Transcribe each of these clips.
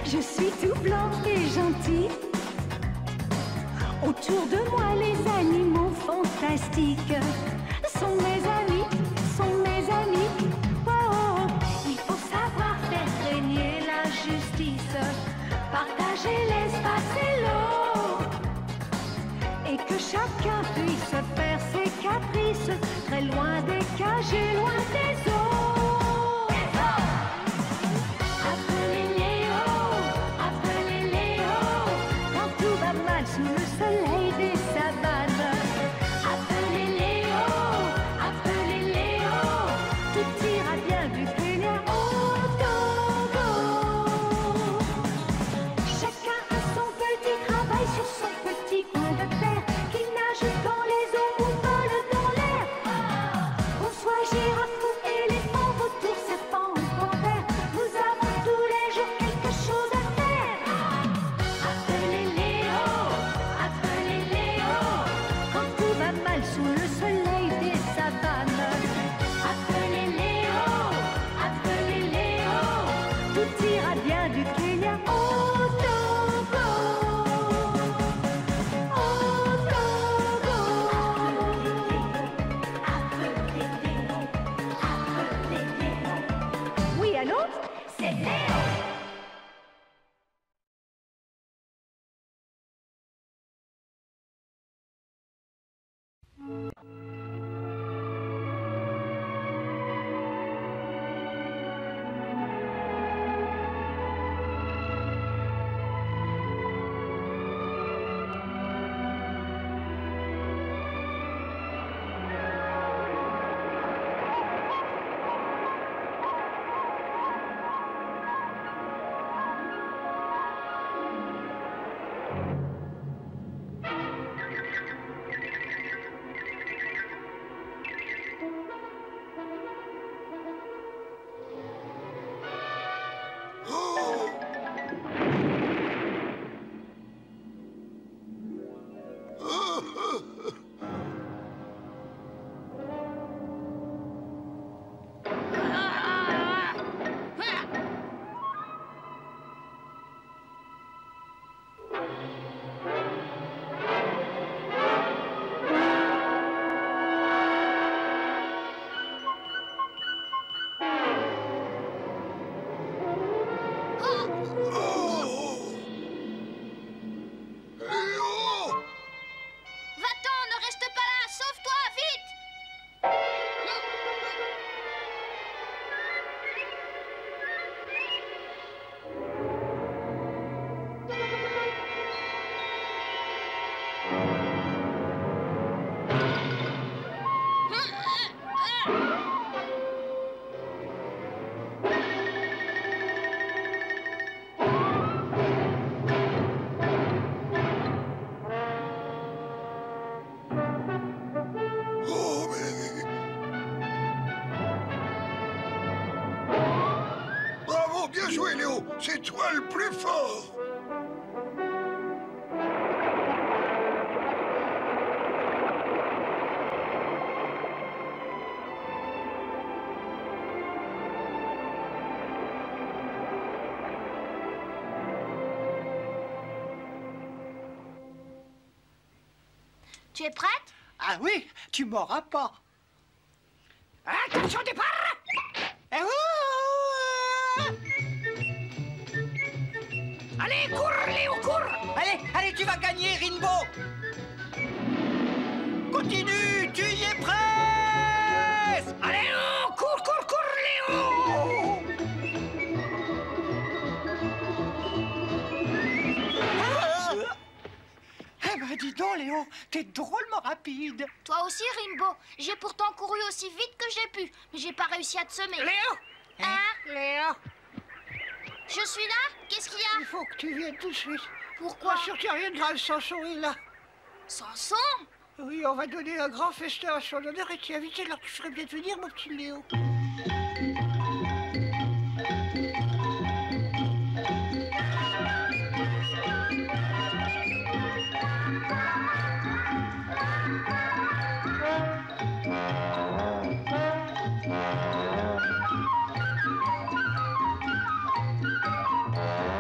Je suis tout blanc et gentil. Autour de moi, les animaux fantastiques sont mes amis, sont mes amis. Oh, oh. Il faut savoir faire régner la justice, partager l'espace et l'eau, et que chacun puisse faire ses caprices, très loin des cages et loin des eaux. Sous le soleil des savanes, appelez Léo, tout ira bien du Kenya au Togo. Chacun a son petit travail sur son petit coin de terre, qui nage dans les eaux ou vole dans l'air. Qu'on soit girafe ou éléphant, vautour, serpent ou panthère, nous avons tous les jours quelque chose à faire. Appelez Léo, quand tout va mal sous le soleil des savanes. Appelez Léo, tout ira bien du Kenya au Togo. Au Togo. Appelez Léo. Oui, allô? C'est Léo. Bien joué, Léo. C'est toi le plus fort. Tu es prête? Ah oui, tu m'auras pas. Attention, départ! Allez, cours, Léo, cours! Allez, tu vas gagner, Rinbo! Continue, tu y es presque! Allez, Léo, cours, Léo! Eh ben, dis donc, Léo, t'es drôlement rapide. Toi aussi, Rimbo. J'ai pourtant couru aussi vite que j'ai pu, mais j'ai pas réussi à te semer. Léo! Hein? Léo! Je suis là? Qu'est-ce qu'il y a? Il faut que tu viennes tout de suite. Pourquoi? Bien sûr, tu rien de grave, Samson est là. Samson? Oui, on va donner un grand festin à son honneur et tu as invité, alors tu ferais bien de venir, mon petit Léo.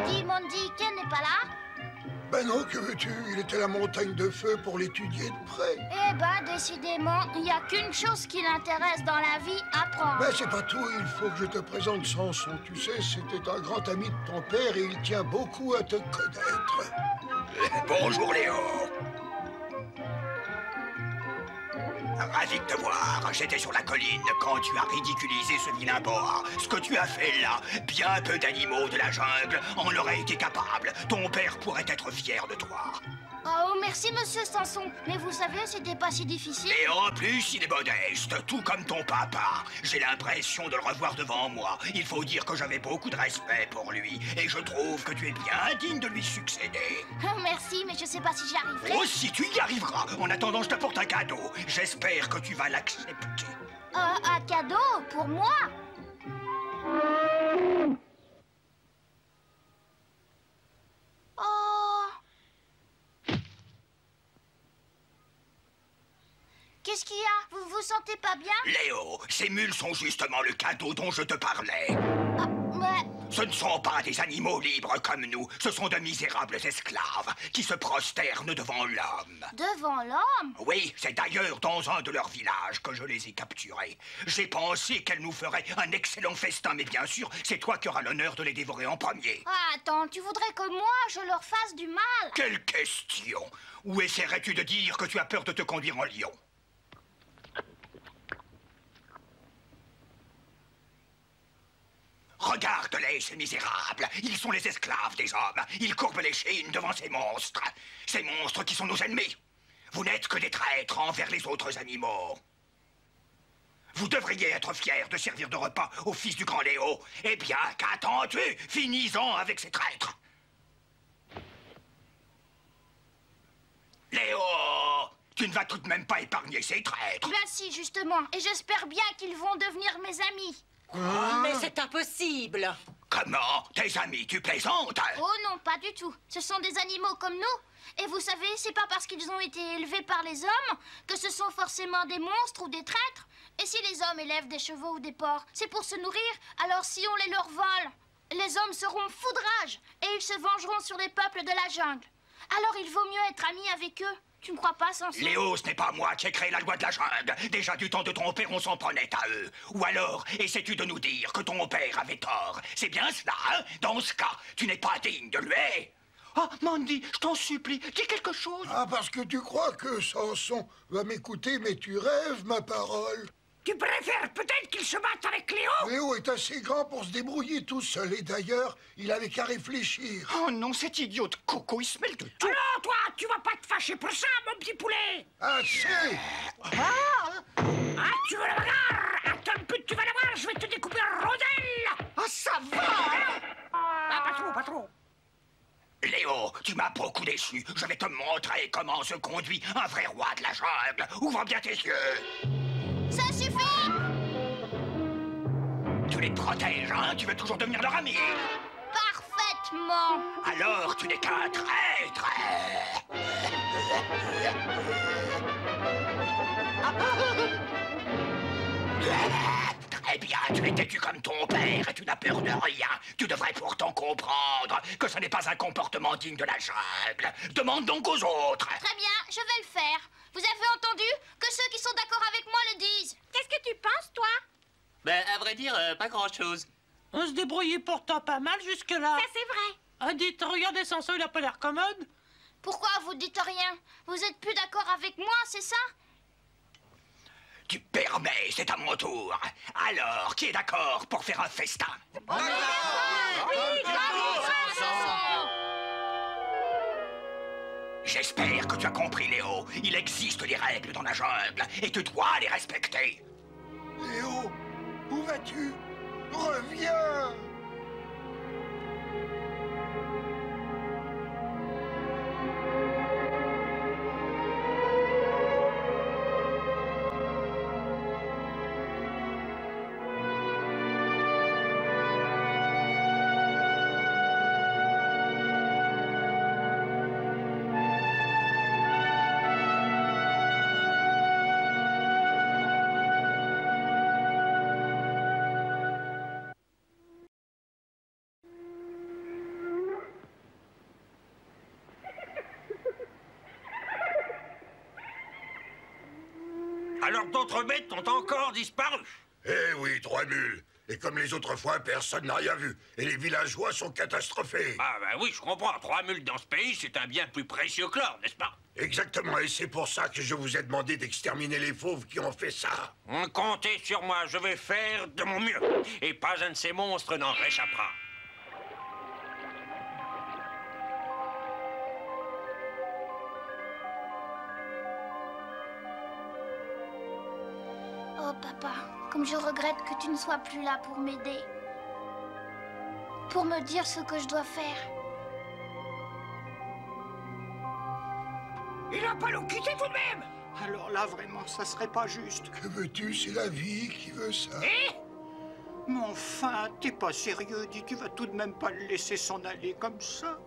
Dis mon pas là? Ben non, que veux-tu? Il était à la montagne de feu pour l'étudier de près. Eh ben, décidément, il n'y a qu'une chose qui l'intéresse dans la vie, apprendre. Ben c'est pas tout, il faut que je te présente Samson. Tu sais, c'était un grand ami de ton père et il tient beaucoup à te connaître. Bonjour Léo. Ravi de te voir. J'étais sur la colline quand tu as ridiculisé ce vilain boa. Ce que tu as fait là, bien peu d'animaux de la jungle en auraient été capables. Ton père pourrait être fier de toi. Oh, merci, monsieur Samson. Mais vous savez, c'était pas si difficile. Et en plus, il est modeste, tout comme ton papa. J'ai l'impression de le revoir devant moi. Il faut dire que j'avais beaucoup de respect pour lui. Et je trouve que tu es bien digne de lui succéder. Oh, merci, mais je sais pas si j'y arriverai. Oh, si tu y arriveras. En attendant, je t'apporte un cadeau. J'espère que tu vas l'accepter. Un cadeau pour moi? Oh. Qu'est-ce qu'il y a? Vous vous sentez pas bien? Léo, ces mules sont justement le cadeau dont je te parlais. Ah, mais... Ce ne sont pas des animaux libres comme nous. Ce sont de misérables esclaves qui se prosternent devant l'homme. Devant l'homme? Oui, c'est d'ailleurs dans un de leurs villages que je les ai capturés. J'ai pensé qu'elles nous feraient un excellent festin, mais bien sûr, c'est toi qui auras l'honneur de les dévorer en premier. Ah, attends, tu voudrais que moi, je leur fasse du mal? Quelle question! Ou essaierais-tu de dire que tu as peur de te conduire en lion? Regarde-les, ces misérables. Ils sont les esclaves des hommes. Ils courbent les chines devant ces monstres. Ces monstres qui sont nos ennemis. Vous n'êtes que des traîtres envers les autres animaux. Vous devriez être fiers de servir de repas au fils du grand Léo. Eh bien, qu'attends-tu? Finis-en avec ces traîtres. Léo, tu ne vas tout de même pas épargner ces traîtres. Ben si, justement. Et j'espère bien qu'ils vont devenir mes amis. Mais c'est impossible! Comment? Tes amis, tu plaisantes? Oh non, pas du tout. Ce sont des animaux comme nous. Et vous savez, c'est pas parce qu'ils ont été élevés par les hommes que ce sont forcément des monstres ou des traîtres. Et si les hommes élèvent des chevaux ou des porcs, c'est pour se nourrir. Alors si on les leur vole, les hommes seront fous de rage et ils se vengeront sur les peuples de la jungle. Alors il vaut mieux être ami avec eux. Tu ne crois pas, Samson? Léo, ce n'est pas moi qui ai créé la loi de la jungle. Déjà du temps de ton père, on s'en prenait à eux. Ou alors, essaies-tu de nous dire que ton père avait tort? C'est bien cela, hein? Dans ce cas, tu n'es pas digne de lui. Ah, Mandy, je t'en supplie, dis quelque chose. Ah, parce que tu crois que Samson va m'écouter, mais tu rêves, ma parole. Tu préfères peut-être qu'il se batte avec Léo? Léo est assez grand pour se débrouiller tout seul, et d'ailleurs, il avait qu'à réfléchir. Oh non, cet idiot de Coco, il se mêle de tout. Alors, toi, tu vas pas te fâcher pour ça, mon petit poulet? Assez! Ah, tu veux la bagarre? Attends un peu, tu vas la voir, je vais te découper en rondelles! Ah, ça va! Ah, pas trop, pas trop. Léo, tu m'as beaucoup déçu. Je vais te montrer comment se conduit un vrai roi de la jungle. Ouvre bien tes yeux. Ça suffit! Tu les protèges, hein? Tu veux toujours devenir leur ami? Parfaitement! Alors, tu n'es qu'un traître. Très bien, tu es têtu comme ton père et tu n'as peur de rien. Tu devrais pourtant comprendre que ce n'est pas un comportement digne de la jungle. Demande donc aux autres. Très bien, je vais le faire. Vous avez entendu? Que ceux qui sont d'accord avec moi le disent. Qu'est-ce que tu penses, toi? Ben, à vrai dire, pas grand-chose. On se débrouillait pourtant pas mal jusque-là. Ça, c'est vrai. Ah, dites, regardez Samson, il a pas l'air commode. Pourquoi vous dites rien? Vous êtes plus d'accord avec moi, c'est ça? Tu permets, c'est à mon tour. Alors, qui est d'accord pour faire un festin? J'espère que tu as compris, Léo. Il existe des règles dans la jungle et tu dois les respecter. Léo, où vas-tu? Reviens! Alors d'autres bêtes ont encore disparu. Eh oui, 3 mules. Et comme les autres fois, personne n'a rien vu. Et les villageois sont catastrophés. Ah ben oui, je comprends. 3 mules dans ce pays, c'est un bien plus précieux que l'or, n'est-ce pas? Exactement, et c'est pour ça que je vous ai demandé d'exterminer les fauves qui ont fait ça. Comptez sur moi, je vais faire de mon mieux. Et pas un de ces monstres n'en réchappera. Oh, papa, comme je regrette que tu ne sois plus là pour m'aider. Pour me dire ce que je dois faire. Il va pas nous quitter tout de même. Alors là, vraiment, ça serait pas juste. Que veux-tu, c'est la vie qui veut ça. Mais enfin, t'es pas sérieux, dis, tu vas tout de même pas le laisser s'en aller comme ça.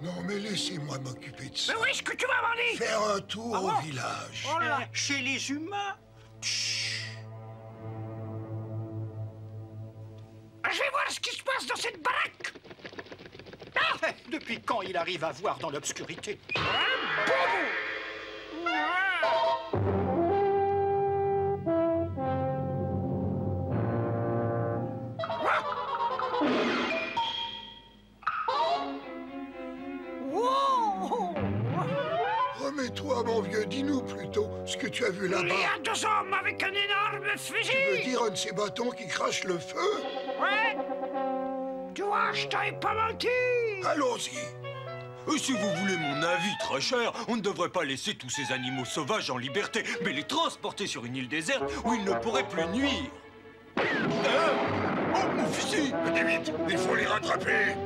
Non, mais laissez-moi m'occuper de ça. Mais où est-ce que tu vas, Mandy? Faire un tour au village. Oh là. Chez les humains. Je vais voir ce qui se passe dans cette baraque. Depuis quand il arrive à voir dans l'obscurité? Remets-toi, mon vieux, dis-nous plutôt ce que tu as vu là-bas. Il y a 2 hommes avec un énorme fusil. Tu veux dire un de ces bâtons qui crachent le feu? Ouais. Tu vois, je t'avais pas menti. Allons-y. Si vous voulez mon avis très cher, on ne devrait pas laisser tous ces animaux sauvages en liberté, mais les transporter sur une île déserte où ils ne pourraient plus nuire. Oh, mon fusil! Allez vite, il faut les rattraper.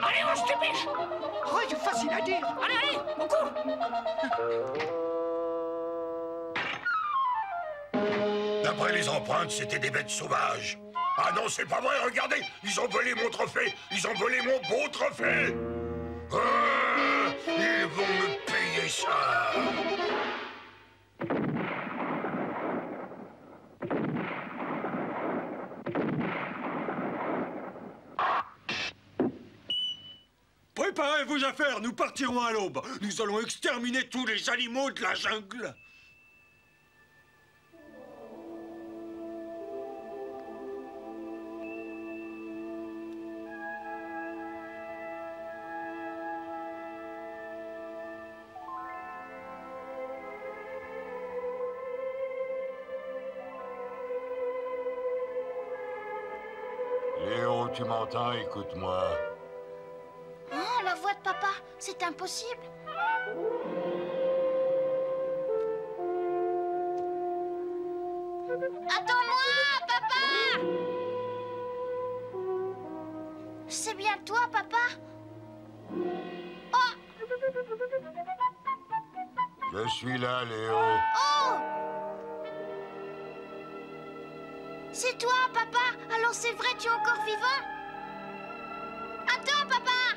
Allez, on se dépêche. Oh, c'est facile à dire. Allez, allez, on court. D'après les empreintes, c'était des bêtes sauvages. Ah non, c'est pas vrai, regardez, ils ont volé mon trophée. Ils ont volé mon beau trophée. Ils vont me payer ça. Préparez vos affaires, nous partirons à l'aube. Nous allons exterminer tous les animaux de la jungle. Léo, tu m'entends? Écoute-moi. Oh, la voix de papa, c'est impossible. Attends-moi, papa! C'est bien toi, papa? Oh! Je suis là, Léo. Oh! C'est toi, papa? Alors c'est vrai, tu es encore vivant? Attends, papa!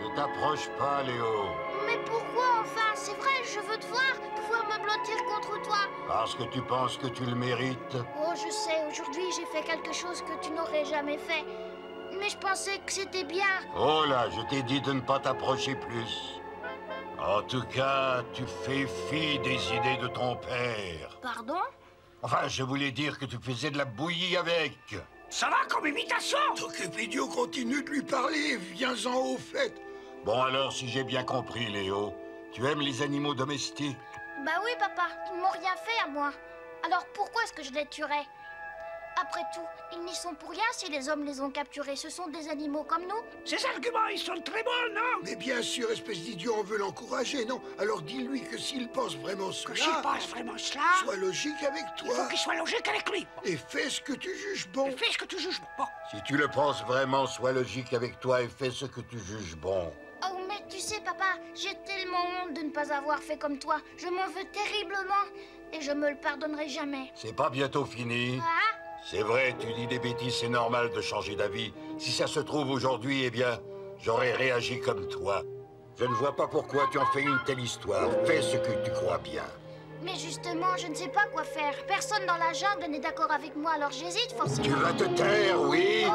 Ne t'approche pas, Léo. Mais pourquoi, enfin? C'est vrai, je veux te voir, pouvoir me blottir contre toi. Parce que tu penses que tu le mérites. Oh, je sais, aujourd'hui, j'ai fait quelque chose que tu n'aurais jamais fait. Mais je pensais que c'était bien. Oh là, je t'ai dit de ne pas t'approcher plus. En tout cas, tu fais fi des idées de ton père. Pardon? Enfin, je voulais dire que tu faisais de la bouillie avec. Ça va comme imitation? T'occupe, idiot, continue de lui parler. Viens-en au fait. Bon, alors, si j'ai bien compris, Léo, tu aimes les animaux domestiques? Bah oui, papa, ils ne m'ont rien fait à moi. Alors pourquoi est-ce que je les tuerais? Après tout, ils n'y sont pour rien si les hommes les ont capturés. Ce sont des animaux comme nous. Ces arguments, ils sont très bons, non? Mais bien sûr, espèce d'idiot, on veut l'encourager, non? Alors dis-lui que s'il pense vraiment cela... Que s'il pense vraiment cela... Sois logique avec toi. Il faut qu'il soit logique avec lui. Et fais ce que tu juges bon. Et fais ce que tu juges bon. Si tu le penses vraiment, sois logique avec toi et fais ce que tu juges bon. Oh, mais tu sais, papa, j'ai tellement honte de ne pas avoir fait comme toi. Je m'en veux terriblement et je me le pardonnerai jamais. C'est pas bientôt fini? Ah? C'est vrai, tu dis des bêtises, c'est normal de changer d'avis. Si ça se trouve aujourd'hui, eh bien, j'aurais réagi comme toi. Je ne vois pas pourquoi tu en fais une telle histoire. Fais ce que tu crois bien. Mais justement, je ne sais pas quoi faire. Personne dans la jungle n'est d'accord avec moi, alors j'hésite forcément. Tu vas te taire, oui? Oh,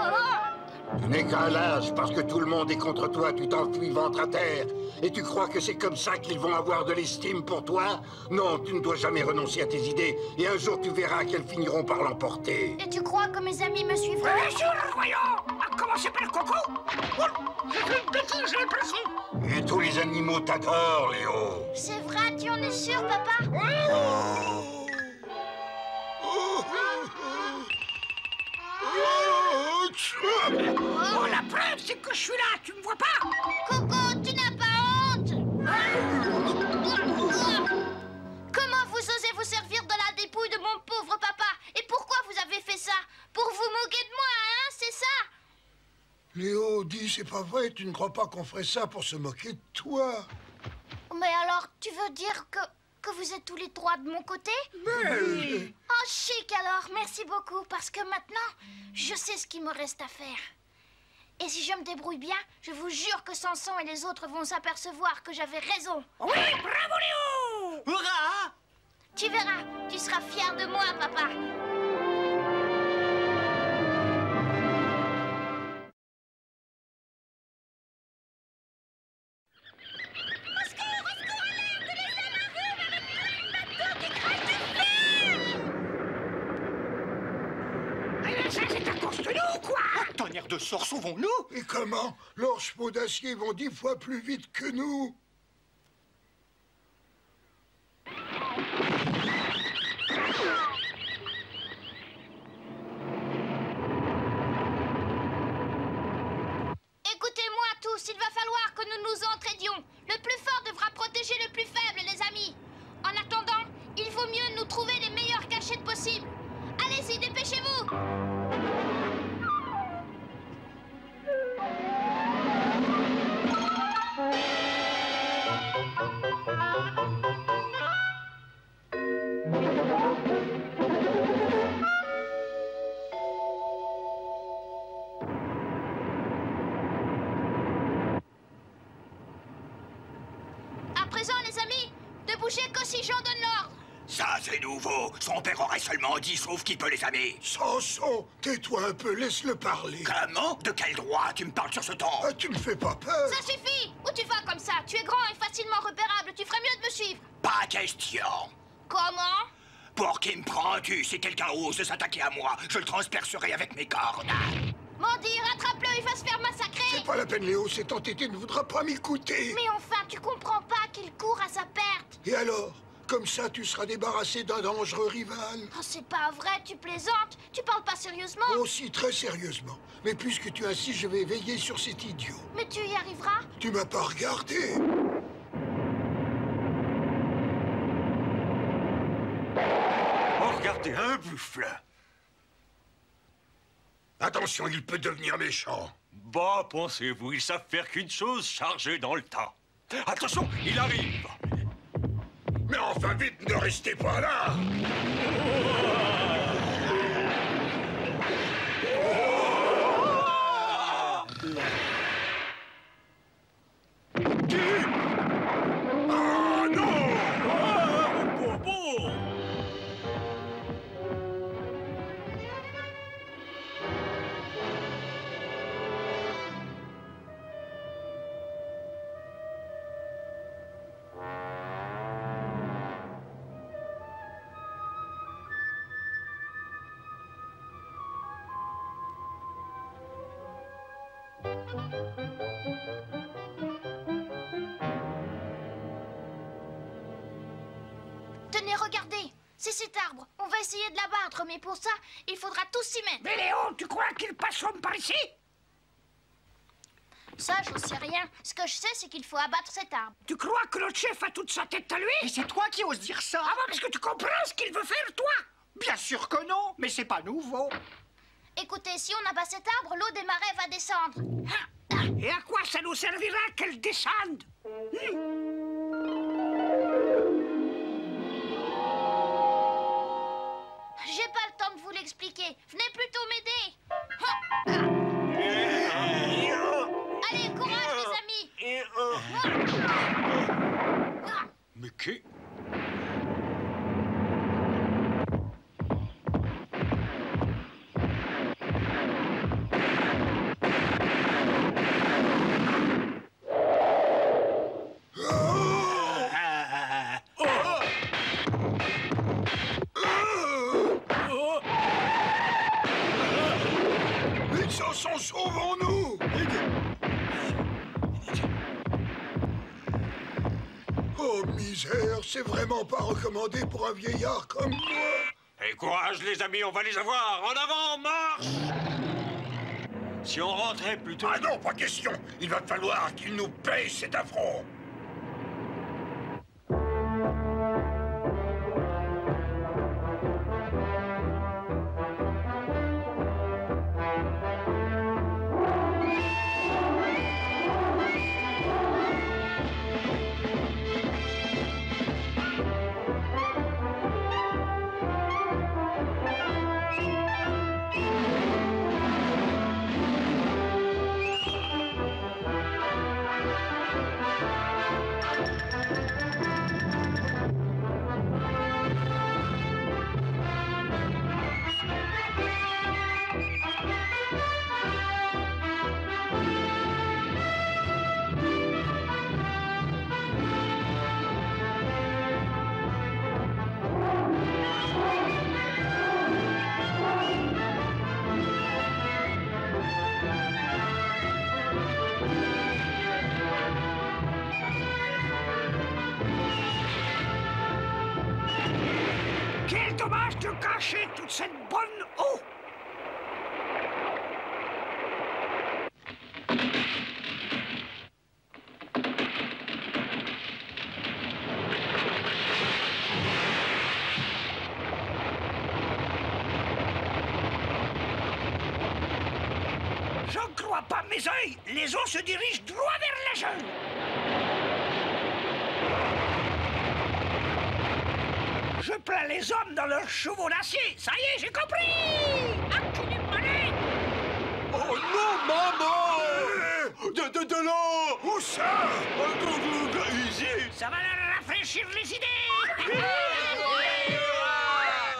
oh. Tu n'es qu'un lâche parce que tout le monde est contre toi, tu t'enfuis ventre à terre. Et tu crois que c'est comme ça qu'ils vont avoir de l'estime pour toi? Non, tu ne dois jamais renoncer à tes idées, et un jour tu verras qu'elles finiront par l'emporter. Et tu crois que mes amis me suivront? Bien sûr, voyons. À commencer par Coco. Oh, j'ai fait une bêtise, j'ai l'impression. Et tous les animaux t'adorent, Léo. C'est vrai, tu en es sûr, papa? Oh, la preuve, c'est que je suis là, tu me vois pas? Coco, tu n'as pas honte? Comment vous osez vous servir de la dépouille de mon pauvre papa? Et pourquoi vous avez fait ça? Pour vous moquer de moi, hein? C'est ça? Léo, dis, c'est pas vrai, tu ne crois pas qu'on ferait ça pour se moquer de toi? Mais alors, tu veux dire que vous êtes tous les trois de mon côté? Oui. Oh, chic alors, merci beaucoup, parce que maintenant, je sais ce qu'il me reste à faire. Et si je me débrouille bien, je vous jure que Samson et les autres vont s'apercevoir que j'avais raison. Oui, bravo Léo! Hurrah! Tu verras, tu seras fier de moi, papa. C'est à cause de nous, quoi! Tonnerre de sort, sauvons-nous! Et comment? Leurs chevaux d'acier vont 10 fois plus vite que nous. Écoutez-moi tous, il va falloir que nous nous entraidions. Le plus fort devra protéger le plus faible, les amis. En attendant, il vaut mieux nous trouver les meilleures cachettes possibles. Allez-y, dépêchez-vous! À présent, les amis, ne bougez que si j'en donne l'ordre. Ça, c'est nouveau. Son père aurait seulement dit, sauf qui peut les amis. Samson, tais-toi un peu, laisse-le parler. Comment? De quel droit tu me parles sur ce ton? Ah, tu me fais pas peur. Ça suffit! Où tu vas comme ça? Tu es grand et facilement repérable. Tu ferais mieux de me suivre. Pas question. Comment? Pour qui me prends-tu? Si quelqu'un ose s'attaquer à moi, je le transpercerai avec mes cornes. Mandy, rattrape-le, il va se faire massacrer. C'est pas la peine, Léo, cet entêté ne voudra pas m'écouter. Mais enfin, tu comprends pas qu'il court à sa perte. Et alors? Comme ça, tu seras débarrassé d'un dangereux rival. Oh, c'est pas vrai, tu plaisantes. Tu parles pas sérieusement. Aussi, très sérieusement. Mais puisque tu insistes, je vais veiller sur cet idiot. Mais tu y arriveras? Tu m'as pas regardé. Oh, regardez, un buffle. Attention, il peut devenir méchant. Bah, pensez-vous, ils savent faire qu'une chose, charger dans le tas. Attention, il arrive. Mais enfin, vite, ne restez pas là. Ah non! Tenez, regardez. C'est cet arbre. On va essayer de l'abattre, mais pour ça, il faudra tous s'y mettre. Mais Léo, tu crois qu'ils passeront par ici? Ça, j'en sais rien. Ce que je sais, c'est qu'il faut abattre cet arbre. Tu crois que notre chef a toute sa tête à lui? Et c'est toi qui oses dire ça? Ah bon, parce que tu comprends ce qu'il veut faire, toi? Bien sûr que non, mais c'est pas nouveau. Écoutez, si on abat cet arbre, l'eau des marais va descendre. Et à quoi ça nous servira qu'elle descende? J'ai pas le temps de vous l'expliquer. Venez plutôt m'aider. Allez, courage, les amis. Mais qui? Misère, c'est vraiment pas recommandé pour un vieillard comme moi. Et courage, les amis, on va les avoir. En avant, marche! Si on rentrait plutôt... Ah non, pas question. Il va falloir qu'il nous paye cet affront. Quel dommage de cacher toute cette bonne eau! Je ne crois pas mes yeux! Les eaux se dirigent droit vers la jungle! Je plains les hommes dans leurs chevaux d'acier. Ça y est, j'ai compris. Enculé de monnaie. Oh non, maman! De l'eau! Où ça? Ici! Ça va leur rafraîchir les idées.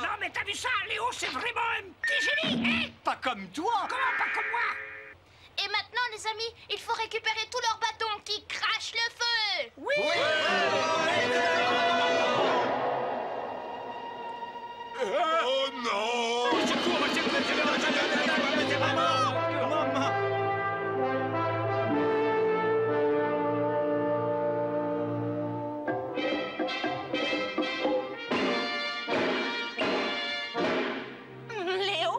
Non, mais t'as vu ça? Léo, c'est vraiment un petit génie. Hein? Pas comme toi. Comment pas comme moi? Et maintenant, les amis, il faut récupérer tous leurs bâtons qui crachent le feu. Oui. Oh non! Maman. Léo,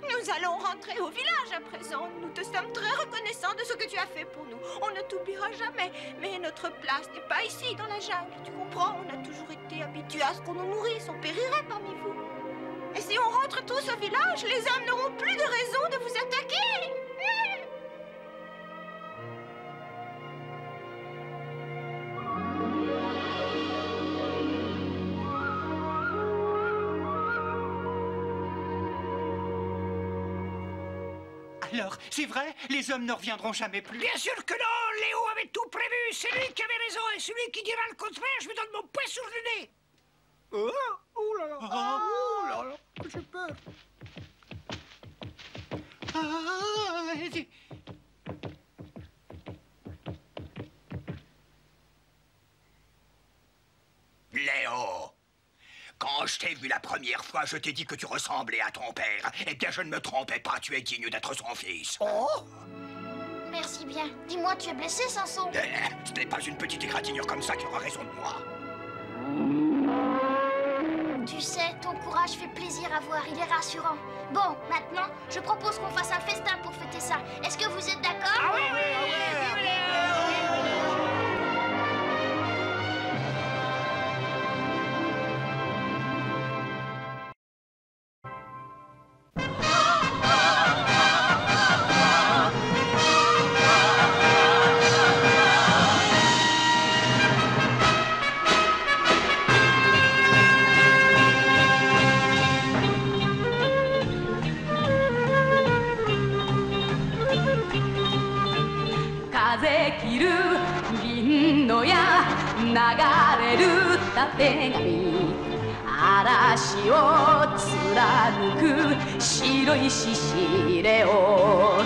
nous allons rentrer au village à présent. Nous te sommes très reconnaissants de ce que tu as fait pour nous. On ne t'oubliera jamais. Mais notre place n'est pas ici, dans la jungle. Tu comprends? On a toujours été habitués à ce qu'on nous nourrisse. On périrait parmi vous. Et si on rentre tous au village, les hommes n'auront plus de raison de vous attaquer. Alors, c'est vrai? Les hommes ne reviendront jamais plus? Bien sûr que non. Léo avait tout prévu. C'est lui qui avait raison. Et celui qui dira le contraire, je lui donne mon poing sur le nez. Oh, oh là là. Oh là là. J'ai peur. Léo, quand je t'ai vu la première fois, je t'ai dit que tu ressemblais à ton père. Eh bien, je ne me trompais pas, tu es digne d'être son fils. Oh! Merci bien. Dis-moi, tu es blessé, Samson? Ce n'est pas une petite égratignure comme ça qui aura raison de moi. Tu sais, ton courage fait plaisir à voir, il est rassurant. Bon, maintenant, je propose qu'on fasse un festin pour fêter ça. Est-ce que vous êtes d'accord? Ah oui, oui, oui, vive Léo!手紙嵐を貫く白いししれを